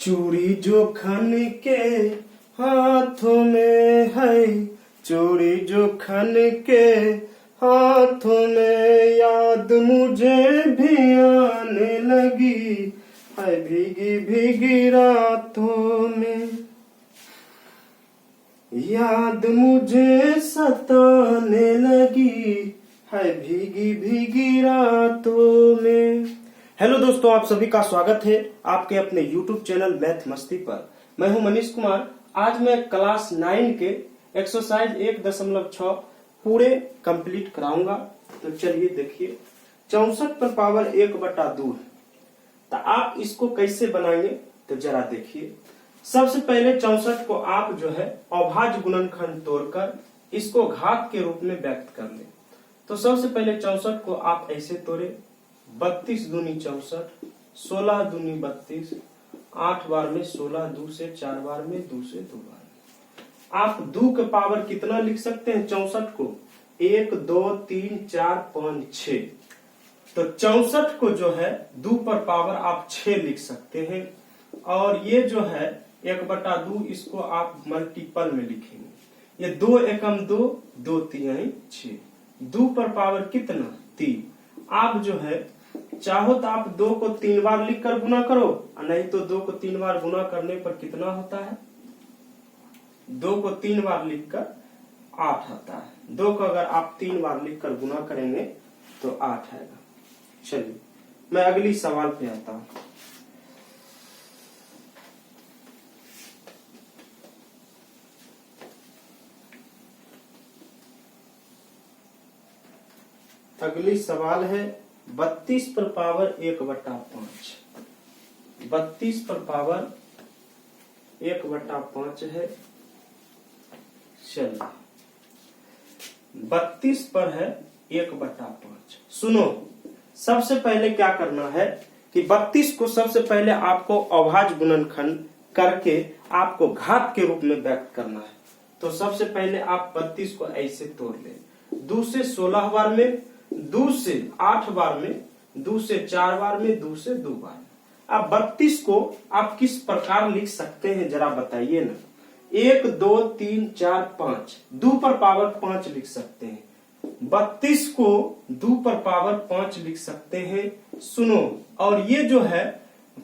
चूड़ी जो खन के हाथों में है, चूड़ी जो खन के हाथों में, याद मुझे भी आने लगी है भीगी भीगी रातों में, याद मुझे सताने लगी है भीगी भीगी रातों में। हेलो दोस्तों, आप सभी का स्वागत है आपके अपने YouTube चैनल मैथ मस्ती पर। मैं हूं मनीष कुमार। आज मैं क्लास 9 के एक्सरसाइज 1.6 पूरे कंप्लीट कराऊंगा। तो चलिए देखिए, 64 पर पावर 1/2 है, तो आप इसको कैसे बनाएंगे तो जरा देखिए। सबसे पहले 64 को आप जो है अभाज्य गुणनखंड तोड़कर इसको घात के रूप में व्यक्त कर ले। तो सबसे पहले 64 को आप ऐसे तोड़े, 32 दूनी 64, 16 दूनी 32, 8 बार में 16, 2 से 4 बार में, 2 से 2 बार में। आप 2 के पावर कितना लिख सकते हैं 64 को? 1 2 3 4 5 6। तो 64 को जो है 2 पर पावर आप 6 लिख सकते हैं। और ये जो है 1/2, इसको आप मल्टीपल में लिखेंगे। ये 2 एकम 2, 2 तिहाई 6, 2 पर पावर कितना? 3। आप जो है चाहो तो आप 2 को 3 बार लिखकर गुना करो, नहीं तो 2 को 3 बार गुना करने पर कितना होता है? 2 को 3 बार लिखकर 8 आता है। 2 को अगर आप 3 बार लिखकर गुना करेंगे तो 8 आएगा। चलिए मैं अगली सवाल पे आता हूं। अगली सवाल है 32 पर पावर 1/5। 32 पर पावर 1/5 है। चलिए 32 पर है 1/5। सुनो, सबसे पहले क्या करना है कि 32 को सबसे पहले आपको अभाज्य गुणनखंड करके आपको घात के रूप में व्यक्त करना है। तो सबसे पहले आप 32 को ऐसे तोड़ ले, 2 से 16 बार में, 2 से 8 बार में, 2 से 4 बार में, 2 से 2 बार में। अब 32 को आप किस प्रकार लिख सकते हैं जरा बताइए ना। 1 2 3 4 5, 2 पर पावर 5 लिख सकते हैं। 32 को 2 पर पावर 5 लिख सकते हैं। सुनो, और ये जो है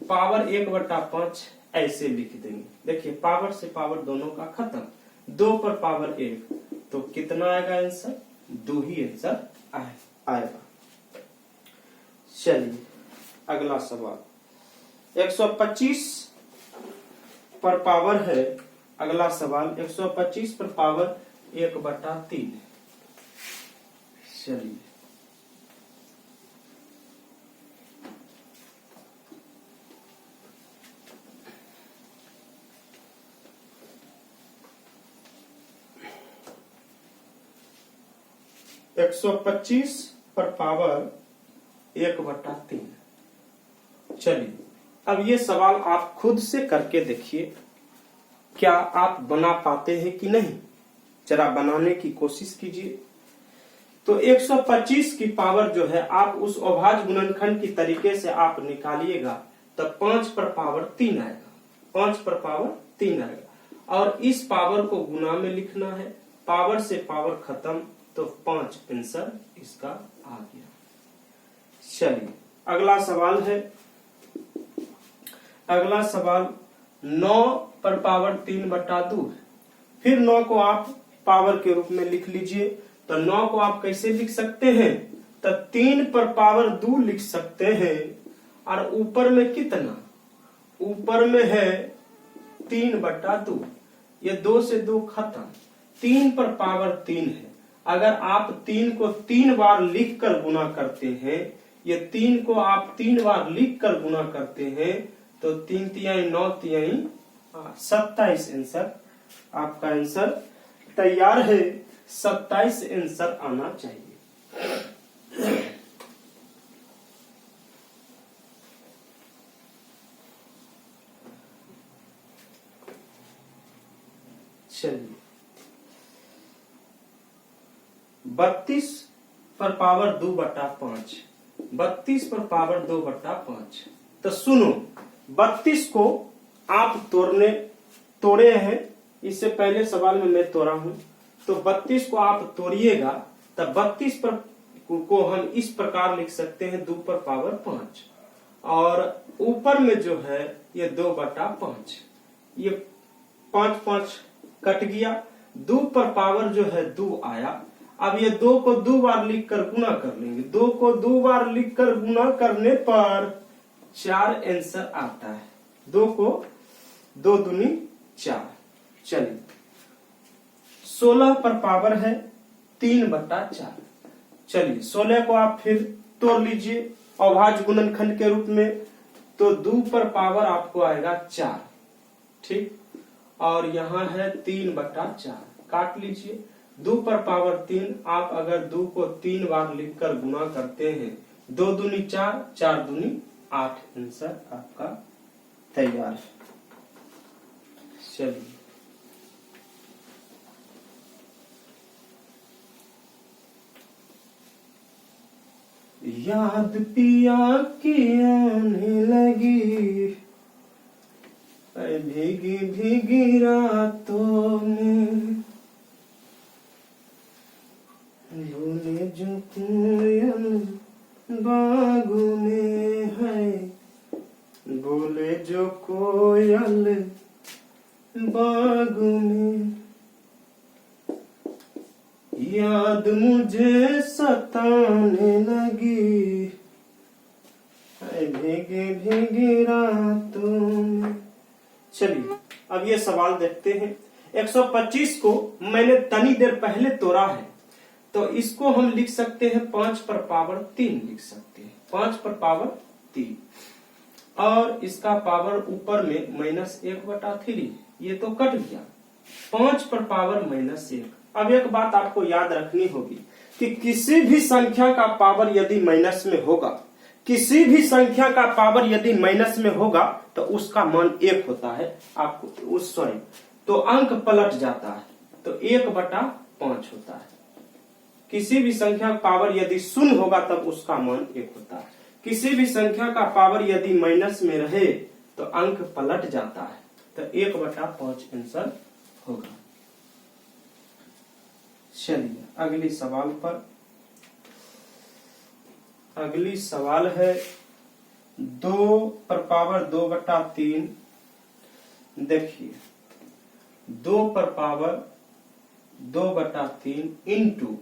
पावर 1/5 ऐसे लिख देंगे। देखिए पावर से पावर दोनों का खत्म। 2 पर पावर 1, तो कितना आएगा आंसर? 2 ही आंसर आएगा। चलिए अगला सवाल 125 पर पावर है। अगला सवाल 125 पर पावर 1/3 है। चलिए एक 125 पर पावर 1/3। चलिए अब ये सवाल आप खुद से करके देखिए, क्या आप बना पाते हैं कि नहीं। जरा बनाने की कोशिश कीजिए। तो 125 की पावर जो है आप उस अभाज्य गुणनखंड की तरीके से आप निकालिएगा, तब 5 पर पावर 3 आएगा। 5 पर पावर 3 आएगा और इस पावर को गुना में लिखना है। पावर से पावर खत्म, तो 5 आंसर इसका आ गया। चलिए अगला सवाल है, अगला सवाल 9 पर पावर 3/2 है। फिर 9 को आप पावर के रूप में लिख लीजिए। तो 9 को आप कैसे लिख सकते हैं? तो 3 पर पावर 2 लिख सकते हैं। और ऊपर में कितना? ऊपर में है 3/2। ये 2 से 2 खत्म। 3 पर पावर 3 है। अगर आप 3 को 3 बार लिख कर गुना करते हैं, ये 3 को आप 3 बार लिख कर गुना करते हैं, तो 3 तिहाई 9 तिहाई 27 आंसर आपका आंसर तैयार है। 27 आंसर आना चाहिए। चलिए 32 पर पावर 2/5, 32 पर पावर 2/5। तो सुनो, 32 को आप तोड़े हैं, इससे पहले सवाल में मैं तोड़ा हूं, तो 32 को आप तोड़िएगा तब 32 पर को हम इस प्रकार लिख सकते हैं 2 पर पावर 5, और ऊपर में जो है ये 2/5, ये 5 कट गया, 2 पर पावर जो है 2 आया। अब ये 2 को 2 बार लिख कर गुना कर लेंगे, 2 को 2 बार लिख कर गुना करने पर 4 आंसर आता है। 2 को 2 दूनी 4। चलिए 16 पर पावर है 3/4। चलिए 16 को आप फिर तोड़ लीजिए अभाज्य गुणनखंड के रूप में, तो 2 पर पावर आपको आएगा 4, ठीक, और यहाँ है 3/4, काट लीजिए। 2 पर पावर 3, आप अगर 2 को 3 बार लिखकर गुना करते हैं, 2 दूनी 4, 4 दूनी 8, आंसर आपका तैयार है। चलिए याद पिया की आने लगी भीगी भीगी रातों में, बोले जो कोयल बागों में है, बोले जो कोयल बागों में, याद मुझे सताने लगी भीगे भीगे रातों में। चलिए अब ये सवाल देखते हैं। 125 को मैंने तनी देर पहले तोड़ा है, तो इसको हम लिख सकते हैं 5 पर पावर 3 लिख सकते हैं, 5 पर पावर 3, और इसका पावर ऊपर में -1/3, ये तो कट गया, 5 पर पावर -1। अब एक बात आपको याद रखनी होगी कि किसी भी संख्या का पावर यदि माइनस में होगा, किसी भी संख्या का पावर यदि माइनस में होगा तो उसका मान 1 होता है। आपको सॉरी, तो अंक पलट जाता है, तो 1/5 होता है। किसी भी संख्या का पावर यदि 0 होगा तब उसका मान 1 होता है। किसी भी संख्या का पावर यदि माइनस में रहे तो अंक पलट जाता है, तो 1/5 आंसर होगा। चलिए अगली सवाल पर, अगली सवाल है 2 पर पावर 2/3। देखिए 2 पर पावर 2/3 इंटू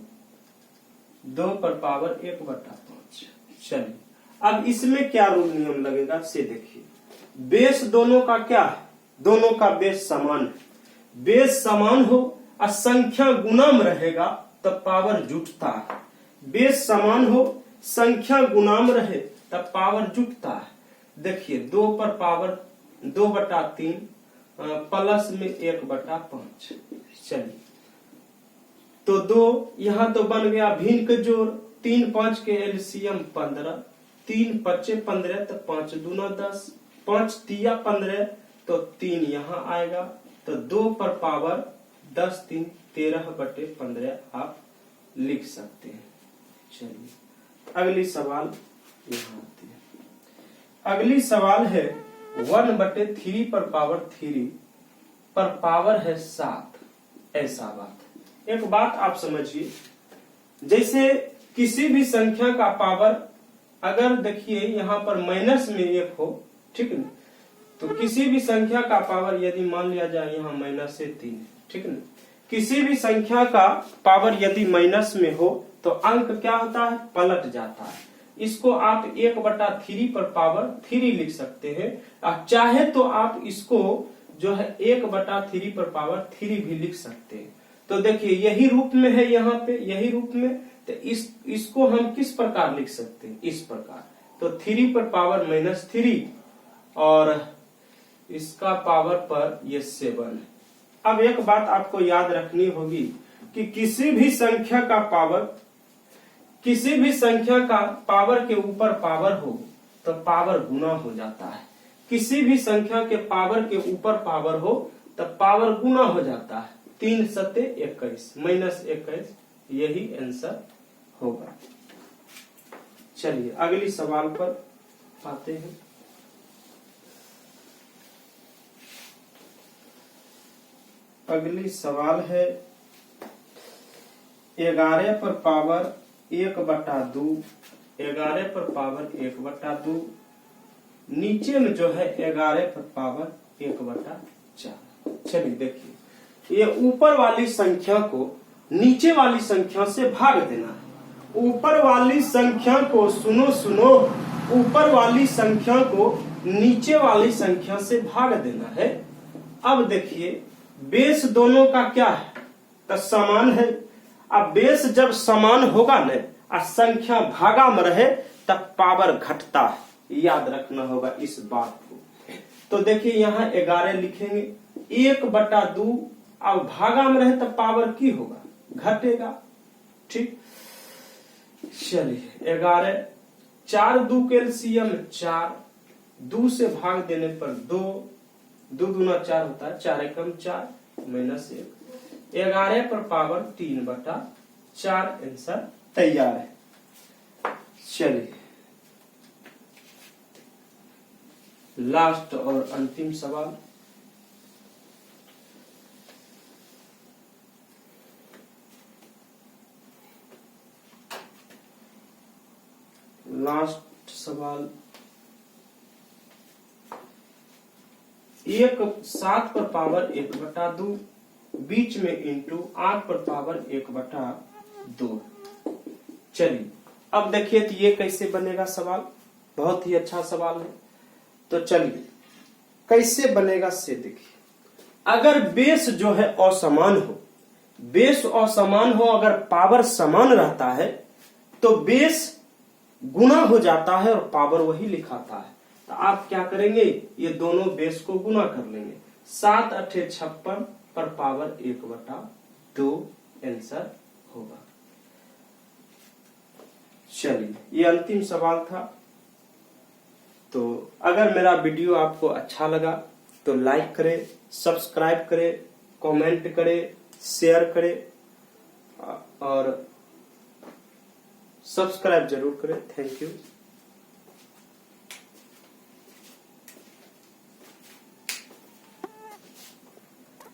2 पर पावर 1/5। चलिए अब इसमें क्या रूल नियम लगेगा से देखिए। बेस दोनों का क्या है, दोनों का बेस समान है। बेस समान हो और संख्या गुणाम रहेगा तब पावर जुटता है। बेस समान हो, संख्या गुणाम रहे तब पावर जुटता है। देखिए 2 पर पावर 2/3 प्लस में 1/5। चलिए तो 2 यहां तो बन गया भिन्न के जोड़, 3 5 के एलसीएम 15, 3 5 15, तो 5 दूना 10, 5 तिया 15, तो 3 यहाँ आएगा, तो 2 पर पावर 10 3 13/15 आप लिख सकते हैं। चलिए अगली सवाल यहाँ आती है। अगली सवाल है 1/3 पर पावर 3 पर पावर है 7। ऐसा बात, एक बात आप समझिए, जैसे किसी भी संख्या का पावर अगर देखिए यहाँ पर माइनस में 1 हो, ठीक है, तो किसी भी संख्या का पावर यदि मान लिया जाए यहाँ -3, ठीक है, किसी भी संख्या का पावर यदि माइनस में हो तो अंक क्या होता है, पलट जाता है। इसको आप 1/3 पर पावर 3 लिख सकते हैं, और चाहे तो आप इसको जो है 1/3 पर पावर 3 भी लिख सकते हैं। तो देखिए यही रूप में है, यहाँ पे यही रूप में, तो इसको हम किस प्रकार लिख सकते हैं, इस प्रकार। तो 3 पर पावर -3 और इसका पावर पर ये 7 है। अब एक बात आपको याद रखनी होगी कि किसी भी संख्या का पावर के ऊपर पावर हो तो पावर गुना हो जाता है। किसी भी संख्या के पावर के ऊपर पावर हो तो पावर गुना हो जाता है। 3 सत्ते 21 -21, यही आंसर होगा। चलिए अगली सवाल पर आते हैं। अगली सवाल है 11 पर पावर 1/2, 11 पर पावर 1/2, नीचे में जो है 11 पर पावर 1/4। चलिए देखिए, ये ऊपर वाली संख्या को नीचे वाली संख्या से भाग देना है। ऊपर वाली संख्या को सुनो, ऊपर वाली संख्या को नीचे वाली संख्या से भाग देना है। अब देखिए बेस दोनों का क्या है, तो समान है। अब बेस जब समान होगा न और संख्या भागा में रहे तब पावर घटता है, याद रखना होगा इस बात को। तो देखिए यहाँ 11 लिखेंगे, 1/2 अब भागा में रहे तब पावर की होगा, घटेगा। ठीक, चलिए 11, 4 2 के एलसीएम 4, 2 से भाग देने पर 2, 2 दूना 4 होता है, 4 एकम 4 -1, 11 पर पावर 3/4 आंसर तैयार है। चलिए लास्ट और अंतिम सवाल, लास्ट सवाल, 7 पर पावर 1/2, बीच में इंटू 8 पर पावर 1/2। चलिए अब देखिए तो ये कैसे बनेगा सवाल, बहुत ही अच्छा सवाल है। तो चलिए कैसे बनेगा से देखिए, अगर बेस जो है असमान हो, बेस असमान हो, अगर पावर समान रहता है तो बेस गुना हो जाता है और पावर वही लिखाता है। तो आप क्या करेंगे, ये दोनों बेस को गुना कर लेंगे, 7 × 8 = 56 पर पावर 1/2 आंसर होगा। चलिए ये अंतिम सवाल था। तो अगर मेरा वीडियो आपको अच्छा लगा तो लाइक करें, सब्सक्राइब करें, कमेंट करें, शेयर करें और सब्सक्राइब जरूर करें। Thank you.